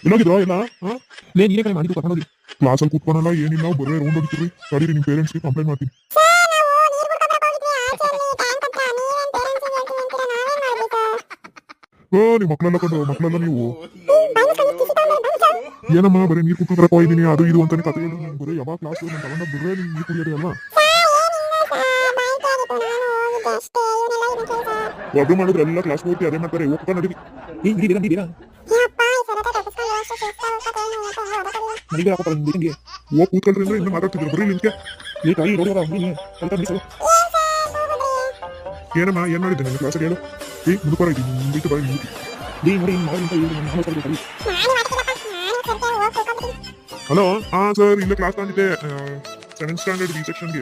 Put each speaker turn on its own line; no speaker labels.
ಎಲ್ಲೋಗಿದ್ರೋ ಎಲ್ಲ
ಲೇ ನೀನೇ ಕಡೆ ಮಾಡಿದ್ದು ಕರ್ಕೊಂಡೋಗಿ.
ಕ್ಲಾಸಲ್ಲಿ ಕೂತ್ಕೊಳಲ್ಲ ಏನಿಲ್ಲ ಬರೇ ರೌಂಡ್ ಹೊಡಿತೀರಿ. ತಡೀರಿ ನಿಮ್ಮ ಪೇರೆಂಟ್ಸ್ಗೆ ಕಂಪ್ಲೇಂಟ್ ಮಾಡ್ತೀನಿ. ನಿಮ್ಮ ಮಕ್ಕಳೆಲ್ಲ ಕಂಡು ಮಕ್ಕಳೆಲ್ಲ ನೀವು ಏನಮ್ಮ ಬರೀ ನೀರು ಕುಟ್ಕೊಂಡ್ರೆ ಹೋಗಿದ್ದೀನಿ ಅದು ಇದು ಅಂತಾನೆ ಕತೆ ಹೇಳಿ ನಾನು ಬರೀ ಯಾವಾಗ ಕ್ಲಾಸ್ ನಾನು ತಗೊಂಡ ಬರೇ ನೀವು ನೀರು ಕುಡಿಯೋದೇ ಅಲ್ವಾ. ಒಬ್ರು ಮಾಡಿದ್ರೆ ಎಲ್ಲ ಕ್ಲಾಸ್ ಹೋಗ್ತಿ ಅದೇ ಮಾಡ್ತಾರೆ. ಹೋಗ್ಕೊಂಡು ನಡೀರಿ. ಹೋಗಿ ಕೂತ್ಕೊಳ್ರಿ ಅಂದ್ರೆ ಇನ್ನು ಮಾತಾಡ್ತಿದ್ರು ಬರೀ ನಿಮ್ಗೆ ಏನಮ್ಮ ಏನ್ ಮಾಡಿದ್ದೆ ನನ್ನ ಕ್ಲಾಸಲ್ಲಿ ಹೇಳು. ಮುದುಕರ ಇದ್ದೀನಿ ಮುಂದಕ್ಕೆ ಬರೀ ಹಲೋ. ಹಾ ಸರ್ ಇಲ್ಲೇ ಕ್ಲಾಸ್ ತಂದಿದ್ದೆ 7th ಸ್ಟ್ಯಾಂಡರ್ಡ್ ಬಿ ಸೆಕ್ಷನ್ಗೆ.